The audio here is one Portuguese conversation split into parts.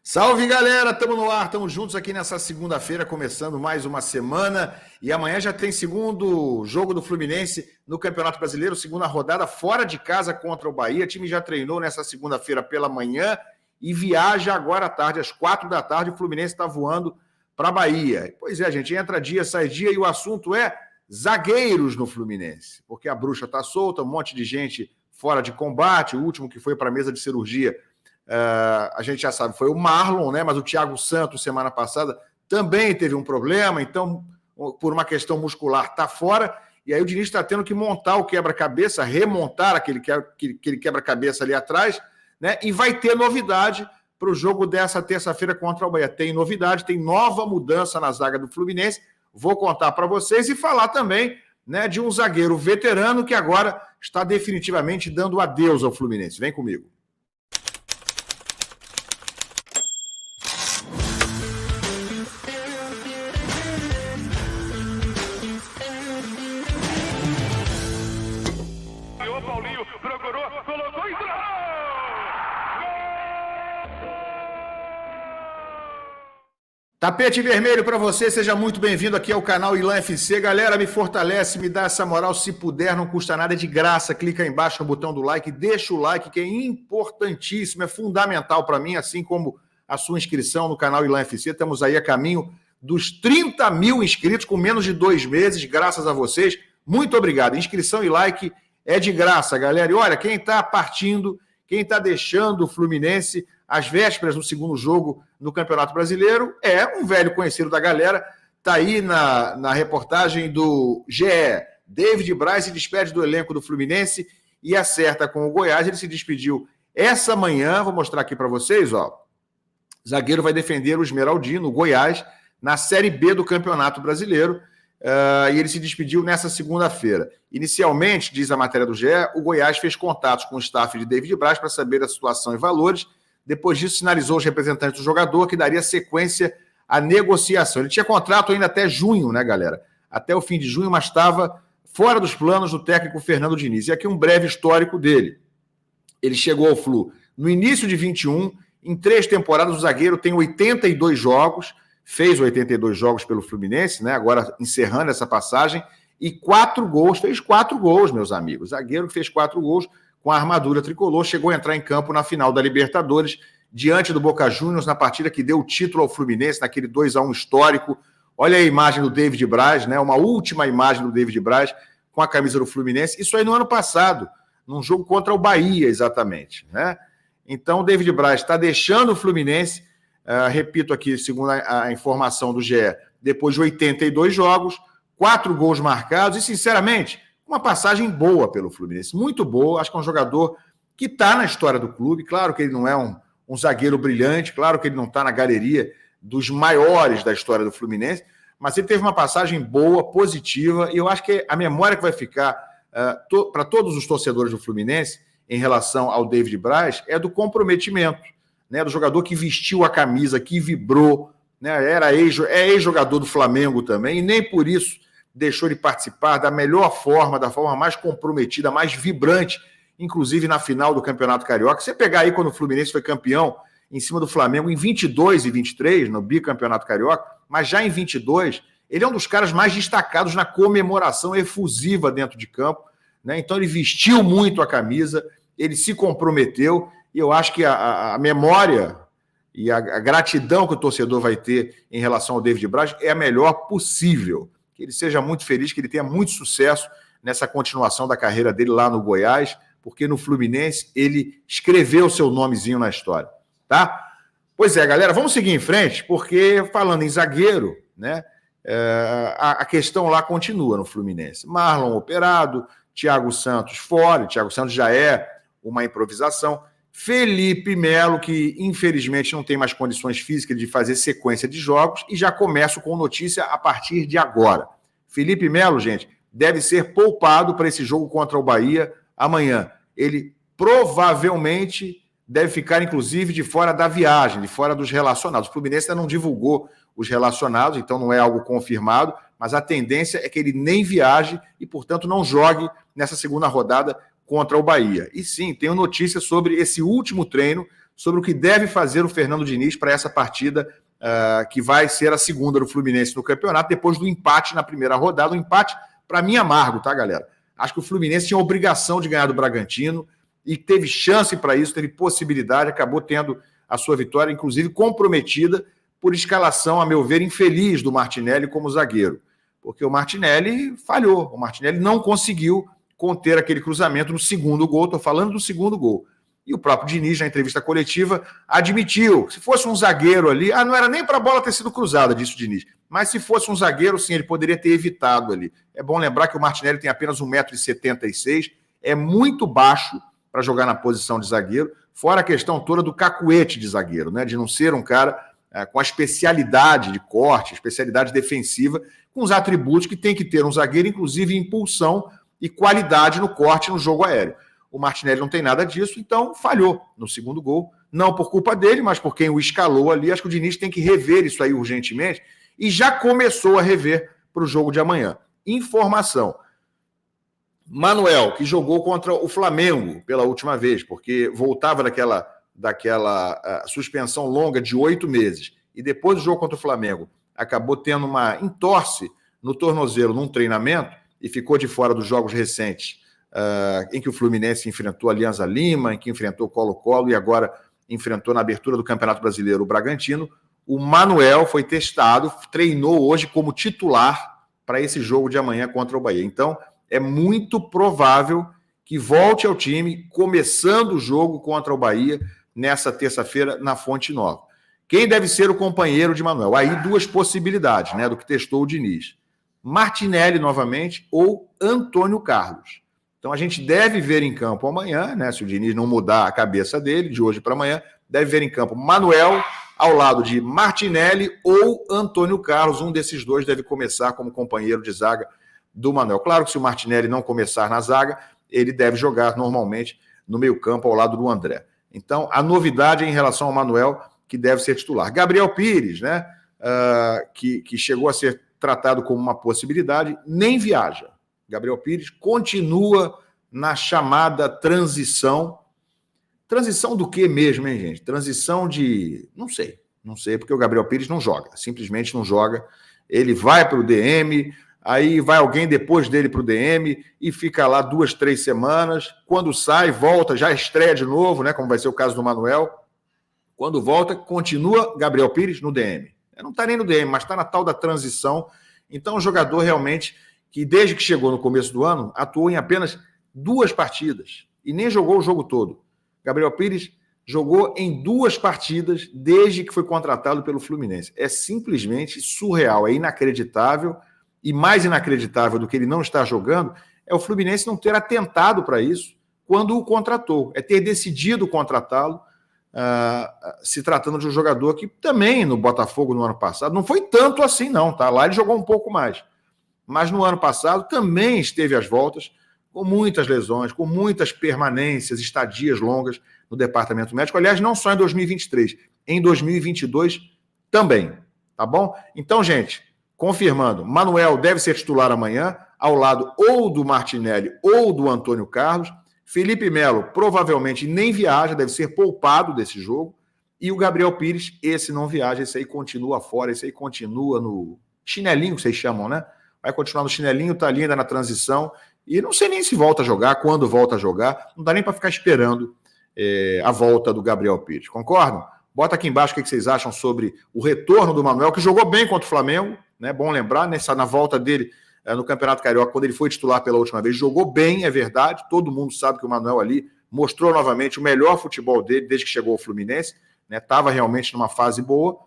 Salve, galera! Estamos no ar, estamos juntos aqui nessa segunda-feira, começando mais uma semana. E amanhã já tem segundo jogo do Fluminense no Campeonato Brasileiro, segunda rodada fora de casa contra o Bahia. O time já treinou nessa segunda-feira pela manhã e viaja agora à tarde, às 4 da tarde. O Fluminense está voando para a Bahia. Pois é, gente, entra dia, sai dia e o assunto é zagueiros no Fluminense. Porque a bruxa está solta, um monte de gente fora de combate. O último que foi para a mesa de cirurgia, a gente já sabe, foi o Marlon, né? Mas o Thiago Santos, semana passada, também teve um problema, então, por uma questão muscular, está fora, e aí o Diniz está tendo que montar o quebra-cabeça, remontar aquele quebra-cabeça ali atrás, né? E vai ter novidade para o jogo dessa terça-feira contra o Bahia. Tem novidade, tem nova mudança na zaga do Fluminense, vou contar para vocês e falar também, né, de um zagueiro veterano que agora está definitivamente dando adeus ao Fluminense. Vem comigo. Tapete vermelho para você, seja muito bem-vindo aqui ao canal Ilan FC. Galera, me fortalece, me dá essa moral, se puder, não custa nada, é de graça. Clica aí embaixo no botão do like, deixa o like, que é importantíssimo, é fundamental para mim, assim como a sua inscrição no canal Ilan FC. Estamos aí a caminho dos 30 mil inscritos com menos de 2 meses, graças a vocês. Muito obrigado. Inscrição e like é de graça, galera. E olha, quem está partindo, quem está deixando o Fluminense às vésperas do segundo jogo no Campeonato Brasileiro é um velho conhecido da galera. Está aí na reportagem do GE. David Braz se despede do elenco do Fluminense e acerta com o Goiás. Ele se despediu essa manhã. Vou mostrar aqui para vocês. Ó. O zagueiro vai defender o Esmeraldino, o Goiás, na Série B do Campeonato Brasileiro. E ele se despediu nessa segunda-feira. Inicialmente, diz a matéria do GE, o Goiás fez contatos com o staff de David Braz para saber a situação e valores. Depois disso, sinalizou os representantes do jogador que daria sequência à negociação. Ele tinha contrato ainda até junho, né, galera? Até o fim de junho, mas estava fora dos planos do técnico Fernando Diniz. E aqui um breve histórico dele. Ele chegou ao Flu no início de 21, em 3 temporadas o zagueiro tem 82 jogos, fez 82 jogos pelo Fluminense, né? Agora encerrando essa passagem, e 4 gols, fez 4 gols, meus amigos. Zagueiro que fez 4 gols, com a armadura tricolor, chegou a entrar em campo na final da Libertadores, diante do Boca Juniors, na partida que deu o título ao Fluminense, naquele 2-1 histórico. Olha a imagem do David Braz, né? Uma última imagem do David Braz com a camisa do Fluminense. Isso aí no ano passado, num jogo contra o Bahia, exatamente, né? Então, o David Braz está deixando o Fluminense, repito aqui, segundo a informação do GE, depois de 82 jogos, 4 gols marcados e, sinceramente, uma passagem boa pelo Fluminense, muito boa. Acho que é um jogador que está na história do clube. Claro que ele não é um zagueiro brilhante, claro que ele não está na galeria dos maiores da história do Fluminense, mas ele teve uma passagem boa, positiva, e eu acho que a memória que vai ficar para todos os torcedores do Fluminense em relação ao David Braz é do comprometimento, né, do jogador que vestiu a camisa, que vibrou, né, é ex-jogador do Flamengo também, e nem por isso deixou de participar da melhor forma, da forma mais comprometida, mais vibrante, inclusive na final do Campeonato Carioca. Você pegar aí quando o Fluminense foi campeão em cima do Flamengo em 22 e 23, no bicampeonato Carioca, mas já em 22, ele é um dos caras mais destacados na comemoração efusiva dentro de campo, né? Então ele vestiu muito a camisa, ele se comprometeu, e eu acho que a memória e a gratidão que o torcedor vai ter em relação ao David Braz é a melhor possível. Que ele seja muito feliz, que ele tenha muito sucesso nessa continuação da carreira dele lá no Goiás, porque no Fluminense ele escreveu seu nomezinho na história, tá? Pois é, galera, vamos seguir em frente, porque falando em zagueiro, né, a questão lá continua no Fluminense. Marlon operado, Thiago Santos fora, Thiago Santos já é uma improvisação, Felipe Melo, que infelizmente não tem mais condições físicas de fazer sequência de jogos, e já começo com notícia a partir de agora. Felipe Melo, gente, deve ser poupado para esse jogo contra o Bahia amanhã. Ele provavelmente deve ficar, inclusive, de fora da viagem, de fora dos relacionados. O Fluminense ainda não divulgou os relacionados, então não é algo confirmado, mas a tendência é que ele nem viaje e, portanto, não jogue nessa segunda rodada contra o Bahia. E sim, tenho notícias sobre esse último treino sobre o que deve fazer o Fernando Diniz para essa partida que vai ser a segunda do Fluminense no campeonato, depois do empate na primeira rodada. Um empate, para mim, amargo, tá, galera? Acho que o Fluminense tinha a obrigação de ganhar do Bragantino e teve chance para isso, teve possibilidade, acabou tendo a sua vitória, inclusive comprometida por escalação, a meu ver, infeliz do Martinelli como zagueiro. Porque o Martinelli falhou, o Martinelli não conseguiu conter aquele cruzamento no segundo gol, estou falando do segundo gol. E o próprio Diniz, na entrevista coletiva, admitiu que se fosse um zagueiro ali, não era nem para a bola ter sido cruzada, disse o Diniz, mas se fosse um zagueiro, sim, ele poderia ter evitado ali. É bom lembrar que o Martinelli tem apenas 1,76 m, é muito baixo para jogar na posição de zagueiro, fora a questão toda do cacuete de zagueiro, né, de não ser um cara com a especialidade de corte, especialidade defensiva, com os atributos que tem que ter um zagueiro, inclusive impulsão e qualidade no corte no jogo aéreo. O Martinelli não tem nada disso, então falhou no segundo gol, não por culpa dele, mas por quem o escalou ali. Acho que o Diniz tem que rever isso aí urgentemente e já começou a rever para o jogo de amanhã. Informação: Manuel, que jogou contra o Flamengo pela última vez, porque voltava daquela suspensão longa de 8 meses, e depois do jogo contra o Flamengo acabou tendo uma entorse no tornozelo num treinamento e ficou de fora dos jogos recentes, em que o Fluminense enfrentou a Alianza Lima, em que enfrentou o Colo-Colo e agora enfrentou na abertura do Campeonato Brasileiro o Bragantino. O Manuel foi testado, treinou hoje como titular para esse jogo de amanhã contra o Bahia. Então, é muito provável que volte ao time, começando o jogo contra o Bahia, nessa terça-feira, na Fonte Nova. Quem deve ser o companheiro de Manuel? Aí duas possibilidades, né, do que testou o Diniz. Martinelli novamente ou Antônio Carlos. Então a gente deve ver em campo amanhã, né, se o Diniz não mudar a cabeça dele, de hoje para amanhã, deve ver em campo Manuel ao lado de Martinelli ou Antônio Carlos. Um desses dois deve começar como companheiro de zaga do Manuel. Claro que se o Martinelli não começar na zaga, ele deve jogar normalmente no meio-campo ao lado do André. Então, a novidade é em relação ao Manuel, que deve ser titular. Gabriel Pires, né, que chegou a ser tratado como uma possibilidade, nem viaja. Gabriel Pires continua na chamada transição. Transição do que mesmo, hein, gente? Transição de... Não sei, porque o Gabriel Pires não joga, simplesmente não joga. Ele vai para o DM, aí vai alguém depois dele para o DM e fica lá 2, 3 semanas. Quando sai, volta, já estreia de novo, né? Como vai ser o caso do Manuel. Quando volta, continua Gabriel Pires no DM. Não está nem no DM, mas está na tal da transição. Então, um jogador realmente que, desde que chegou no começo do ano, atuou em apenas 2 partidas e nem jogou o jogo todo. Gabriel Pires jogou em 2 partidas desde que foi contratado pelo Fluminense. É simplesmente surreal, é inacreditável. E mais inacreditável do que ele não estar jogando é o Fluminense não ter atentado para isso quando o contratou. É ter decidido contratá-lo, se tratando de um jogador que também no Botafogo no ano passado não foi tanto assim não, tá? Lá ele jogou um pouco mais. Mas no ano passado também esteve às voltas, com muitas lesões, com muitas permanências, estadias longas no departamento médico. Aliás, não só em 2023, em 2022 também, tá bom? Então, gente, confirmando, Manuel deve ser titular amanhã, ao lado ou do Martinelli ou do Antônio Carlos. Felipe Melo provavelmente nem viaja, deve ser poupado desse jogo. E o Gabriel Pires, esse não viaja, esse aí continua fora, esse aí continua no chinelinho, que vocês chamam, né? Vai continuar no chinelinho, tá ali ainda na transição. E não sei nem se volta a jogar, quando volta a jogar. Não dá nem para ficar esperando a volta do Gabriel Pires. Concordam? Bota aqui embaixo o que vocês acham sobre o retorno do Manuel, que jogou bem contra o Flamengo, né? Bom lembrar, na volta dele no Campeonato Carioca, quando ele foi titular pela última vez, jogou bem, é verdade. Todo mundo sabe que o Manuel ali mostrou novamente o melhor futebol dele desde que chegou ao Fluminense. Estava realmente numa fase boa,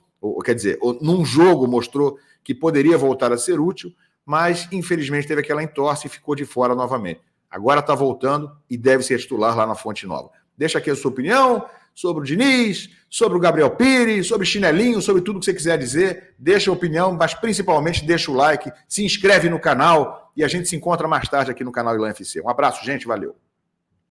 quer dizer, num jogo mostrou que poderia voltar a ser útil, mas infelizmente teve aquela entorse e ficou de fora novamente. Agora está voltando e deve ser titular lá na Fonte Nova. Deixa aqui a sua opinião sobre o Diniz, sobre o Gabriel Pires, sobre chinelinho, sobre tudo que você quiser dizer. Deixa a opinião, mas principalmente deixa o like, se inscreve no canal e a gente se encontra mais tarde aqui no canal Ilan FC. Um abraço, gente, valeu.